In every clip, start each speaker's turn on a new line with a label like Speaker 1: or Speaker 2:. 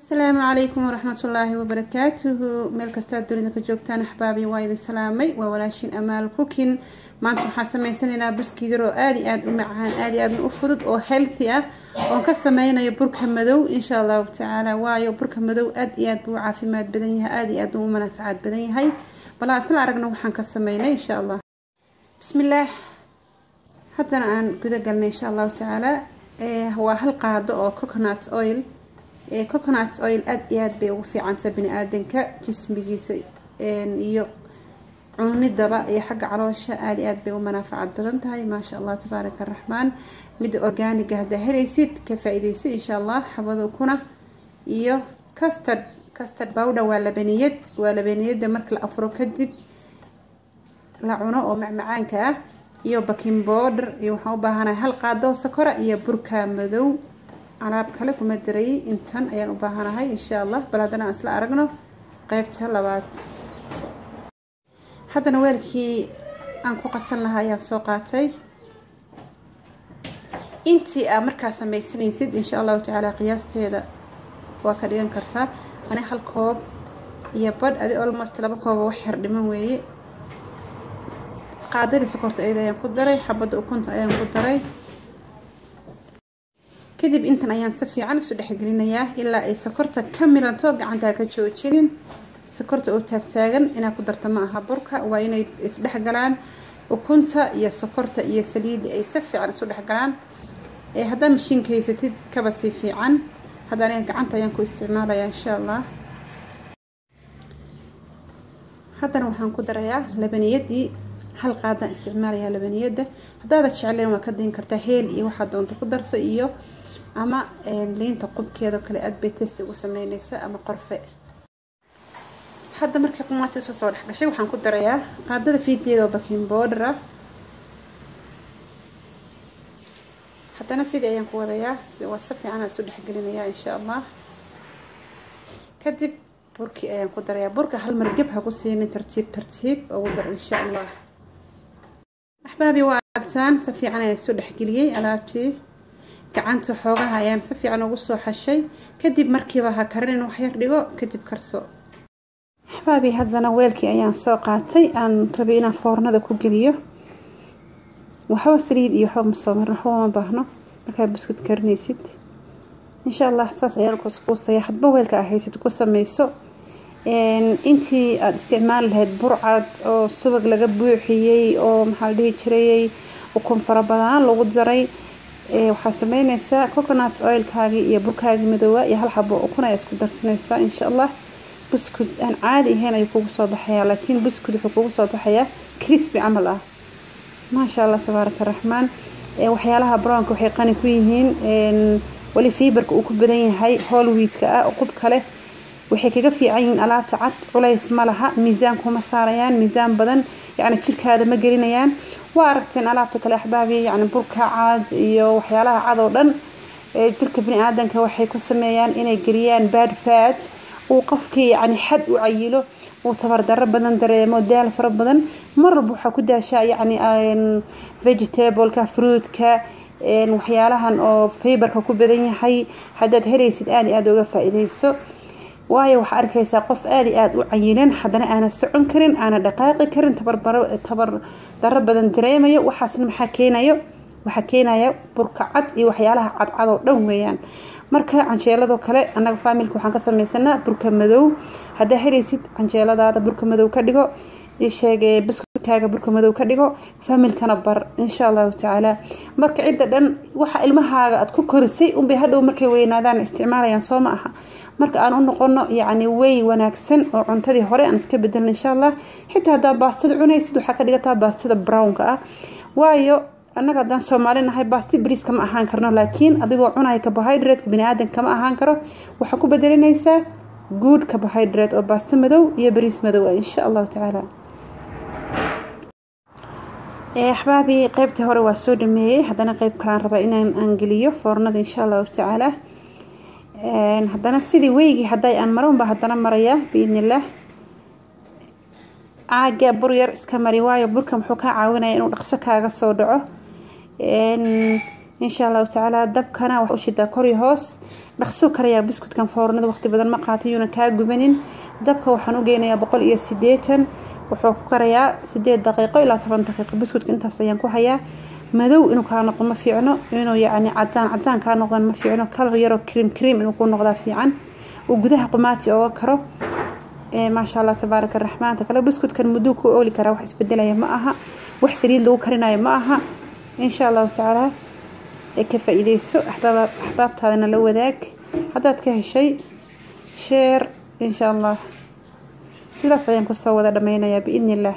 Speaker 1: السلام عليكم ورحمة الله وبركاته. ميل كستا دونيدا كجوجتان احبابي وايد سلامي وولاشين امال كوكين maanta waxaan sameysanaynaa buskidiro aad iyo aad u macaan aad iyo aad u fudud oo healthy ah oo ka sameeynayo burka madow insha Allah ta'ala waayo burka madow aad iyo aad buu caafimaad badan yahay aad iyo aad uu manfaacad badan yahay bala asla aragna waxaan ka sameeynaa insha Allah bismillaah haddana aan guda galnay insha Allah ta'ala waa hal qaado oo coconut oil coconut oil aad iyo aad bay ugu fiican tahay bini'aadanka jismigiisa iyo cunidaba iyo xagga caloosha aad iyo aad bay u manfaacad badan tahay ma sha Allah tabaaraka rahmaan mid organic ah helaysid ka faa'iideyso insha Allah xabado kuna iyo custard powder waa labaniyad marka la afro kadib la cuno oo macmacaanka ah iyo baking powder iyo waxaan u baahanahay hal qaado sokor iyo burka madow alaab kale kuma diray intan ayaan u baahanahay insha Allah baladana asla aragno qaybta labaad haddana weelkii aan ku qasan lahaa ayaan soo qaatay intii aad markaa samaysanaysid insha Allah ta'ala qiyaasteeda waa ka dhigan kartaa ani hal koob iyo badh adi almost 2 koob wax yar dhiman weeye qaadada sokorta ayaan ku daray xabada ukunta ayaan ku daray kadib intan ayaan si fiican isu dhexgelinayaa ilaa ay sokorta ka milanto gacanta ka joojinin sokorta oo taagtaagan ina ku darto ma aha burka waa inay is dhexgalaan ukunta iyo sokorta iyo saliid ay si fiican isu dhexgalaan hadda mashiinka haysatid kaba si fiican haddana gacanta ayaan ku isticmaalayaa insha Allah haddana waxaan ku darayaa labaniyadii hal qaada isticmaalayaa labaniyada haddaad jecleen waa ka din kartaa heel iyo waxa doonto ku darso iyo ama liinta qubkeeda kale aad bay taste ugu sameynaysaa ama qorfe hadda markay qumaatay soo dhaxgashay waxaan ku darayaa qaadada fiideeda baking powder haddana sidii ayaan ku wadayaa si wasaf fiican isu dhexgelinayaa insha Allah kadib burkii ayaan ku darayaa burka hal mar gab ha ku siinin tartiib ugu dar insha Allah ahbaabi waa agtaan si fiican ayaan isu dhexgeliyay alaabtii gacanta xoogaha ayaan si fiican ugu soo xashay kadib markiiba ha karin wax yar dhigo kadib karso ahbaabi haddana weelkii ayaan soo qaatay aan rabay inaan foornada ku geliyo waxa saliid iyo waxa masoomar ma baahno marka biscuit karnaysid insha Allah saas ayaan ku isqoosay hadba weelka ahaysid ku sameeyso intii aad isticmaal lahayd burcad oo subag laga buuxiyay oo maxaa la dhihi jiray ukun fara badan lagu daray waxa sameynaysaa coconut oil kaagi iyo burkaagi madow iyo hal xabo ukun ay isku darsanaysaa insha Allah biscuit aan caadi ahayn ay kugu soo baxaya laakiin biscuit wuxuu kugu soo baxaya crispy amal ah ma sha Allah tabaaraka rahmaan waxyaalaha brownka waxay qani ku yihiin wali fiberka uu ku badan yahay whole wheat-ka ah qub kale waxay kaga fiican yihiin alaabta cad culays ma laha miisaan kuma saarayaan miisaan badan yani jirkaada ma gelinayaan waa aragteen alaabta kale ahbaabi yani burka cad iyo waxyaalaha cad oo dhan jirka bini'aadanka waxay ku sameeyaan inay geliyaan bad fat oo qofkii yani xad u cayilo oo tabar darro badan dareemo daal fara badan mar walba waxa ku daashaa yani vegetable-ka fruit-ka waxyaalahan oo fiberka ku badan yahay haddaad helaysid aad iyo aad uga faa'iideyso waayo waxa arkaysaa qof aad iyo aad u cayilan haddana aana socon karin aana dhaqaaqi karin tabar darro badan dareemayo waxaasna waxa keenaya burka cad iyo waxyaalaha cad oo dhan weeyaan marka canjeelado kale anaga familka waxaan ka sameeysanaa burka madow hadda helaysid canjeeladaada burka madow ka dhigo sheegay biskuitkaaga burka madow ka dhigo familkana bar insha Allah ta'ala marka cidda dhan waxa ilmahaaga aad ku korisay bay hadhow markay weynaadaan isticmaalayaan soo ma aha marka aan u noqono yani way wanaagsan oo cuntadii hore aan iska bedelno insha Allah xitaa hada baastada cunaysid waxa ka dhigataa baastada brownka ah waayo anaga haddaan Soomaali nahay baasti bariis kama ahaan karno laakiin adigoo cunay carbohydrate bini'aadanka kama ahaan karo waxa ku bedelinaysaa good carbohydrate oo baasti madow iyo bariis madow insha Allah ta'ala ahbaabi qaybtii hore waa soo dhameeyay haddana qayb kale aan rabaa inaan geliyo foornada insha Allah ta'ala haddana sidii weeygi haday aan maroonba haddana maraya biidnillah caaga bur yar iska mari waayo burka wuxuu ka caawinayaa inuu dhaqso kaaga soo dhaco إن شاء الله تعالى دبكنا وحشدة كوري هوس dhaqso karaya buskudkan foornada waqti badan ma qaatiyuna ka gubanin dabka waxaan u geynayaa 180 wuxuu ku karayaa 8 daqiiqo ilaa 10 daqiiqo buskudka intaas ayaan ku hayaa madow inuu ka noqdo ma fiicno inuu yaani cadaan ka noqdo ma fiicno color yaro cream inuu ku noqdo fiican oo gudaha qumaati oo karo ما شاء الله تبارك الرحمن تكلا بسكوت كان مدوك أولي كرا وح اسبدلها معها وح سريد لو كرنا معها إن شاء الله تعالى كيف إذا السوء أحباب هذا لو ذاك هذا كهالشيء شير إن شاء الله سلا صيام كسوة هذا دمينا يا بإذن الله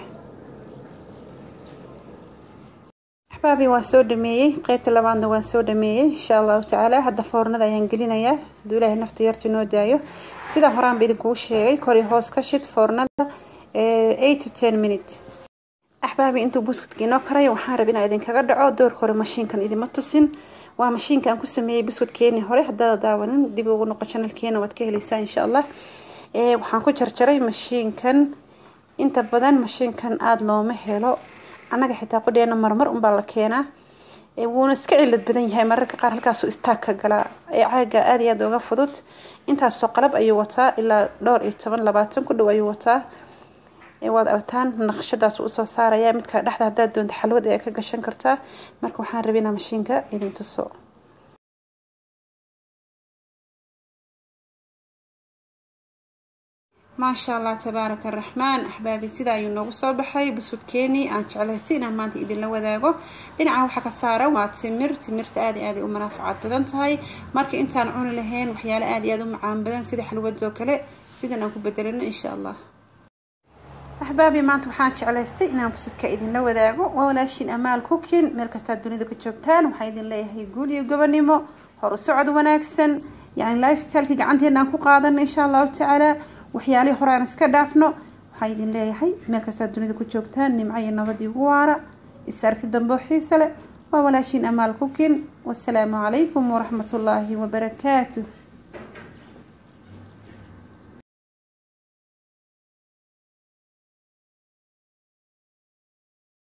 Speaker 1: أحبابي واسود مية قيبت اللبان ده واسود مية إن شاء الله تعالى هذا فورنا ده ينقلنا يا دوله نفتيرت نودايو سيدا هران بيدكو شيء كوري هوس كشت فورنا 8 to 10 minutes أحبابي أنتو بوسكت كينو كراي وحاربين إذن كغدعو دور كوري ماشين كان إذن متوسين وماشين كان كسميه بوسكت كيني هوري حدا داونن ديبو نقشان الكينو واتكهليسا إن شاء الله waxaan ku jarjaray mashiinkan inta badan mashiinkan aad looma helo anaga xitaa qodheena marmar un baa la keenaa wuuna iska cilad badan yahay mararka qaar halkaas uu istaag ka gala caaga aad iyo aad uga fudud intaas soo qalab ayuu wataa ilaa dhowr iyo 20 ku dhow ayuu wataa waad aragtaan naqshadaas uu soo saaraya midka dhaxda hadaad doonto xalwad ee ka gashan kartaa marka waxaan rabinaa mashiinka idin tuso ما شاء الله تبارك الرحمن أحبابي سيدا ينوغو صوبحي بسود كيني أن جعلهستي إنها مانتي إذن لو ذاقو دينعا وحكا سارة تمرت آدي ومنافعات بدن تهي ماركي إنتان عون لهين وحيالة آدي ومعان بدن سيدا حلوة زوكالي سيدا نوكو بدلنا إن شاء الله أحبابي مانتو وحان جعلهستي إنها بسود كإذن لو ذاقو وولاشين أمال كوكين ملكستا الدوني ذوك الجوكتان وحايدين ليه يقولي وقبنيمو هورو سعود وناكسن يعني لايف ستايلكي قعنتي إنها قادن إن شاء الله تعالى وحيالي هوران اسكا دافنو waxaa idin leeyahay meel kasta dunida ku joogtaan nimcay nabadii ugu waara isarki dambo xiisa leh waa walaashin amaal ku kin wassalaamu calaykum wa rahmatullaahi wa barakaatuh